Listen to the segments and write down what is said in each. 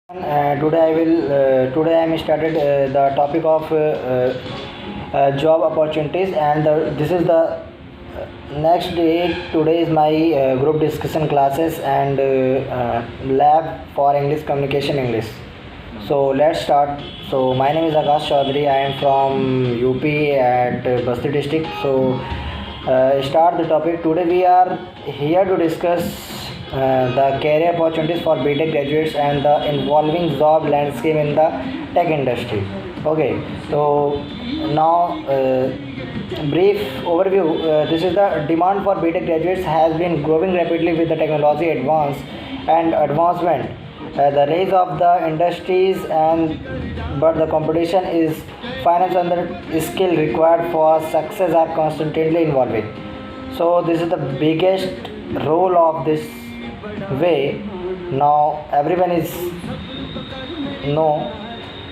Today I am started the topic of job opportunities, and this is the next day. Today is my group discussion classes and lab for English communication English. So let's start. So my name is Akash Chaudhary. I am from UP at Basti district. So start the topic. Today we are here to discuss the career opportunities for BTech graduates and the involving job landscape in the tech industry. Okay, so now brief overview. This is the demand for BTech graduates has been growing rapidly with the technology advancement. The rise of the industries and but the competition is finance and the skill required for success are constantly evolving. So this is the biggest role of this way. Now everyone is know.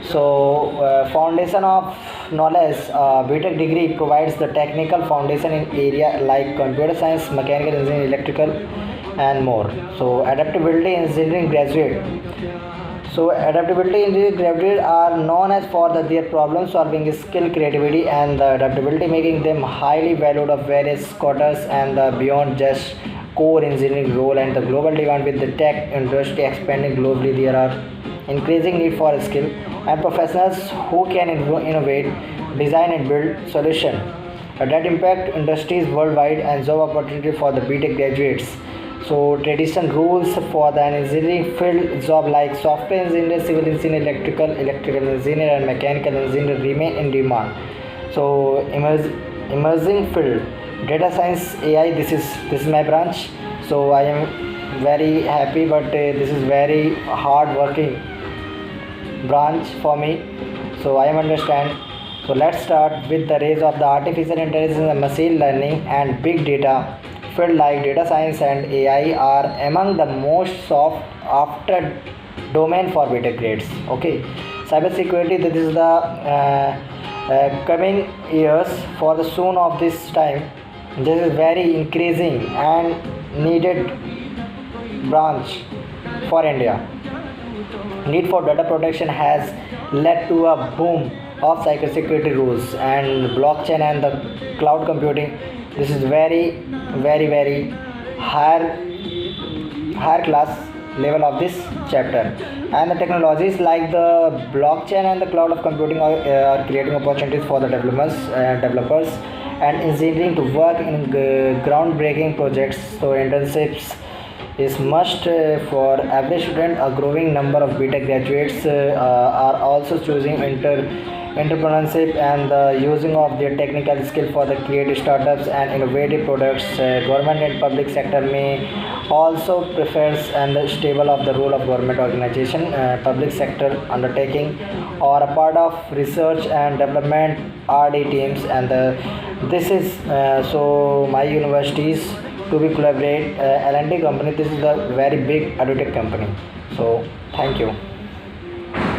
So foundation of knowledge. BTech degree provides the technical foundation in area like computer science, mechanical engineering, electrical, and more. So adaptability engineering graduate. So adaptability engineering graduates are known as for their problem solving skill, creativity, and the adaptability, making them highly valued of various quarters and beyond just core engineering role. And the global demand with the tech industry expanding globally, there are increasing need for skill and professionals who can innovate, design, and build solutions that impact industries worldwide and job opportunity for the BTech graduates. So traditional rules for the engineering field job like software engineer, civil engineer, electrical engineer, and mechanical engineer remain in demand. So emerging field data science AI, this is my branch. So I am very happy, but this is very hard working branch for me. So I am understand. So let's start with the rise of the artificial intelligence and machine learning and big data. Field like data science and AI are among the most sought after domain for beta grades. Okay, cybersecurity. This is the coming years for the soon of this time. This is very increasing and needed branch for India. Need for data protection has led to a boom of cybersecurity rules and blockchain and the cloud computing. This is very higher class level of this chapter. And the technologies like the blockchain and the cloud of computing are creating opportunities for the developers and engineering to work in groundbreaking projects. So internships is must for every student. A growing number of BTech graduates are also choosing entrepreneurship and the using of their technical skill for the creative startups and innovative products. Government and public sector may also prefers and the stable of the role of government organization, public sector undertaking, or a part of research and development RD teams. And this is so my universities to be collaborate L&D company. This is a very big edutech company. So thank you.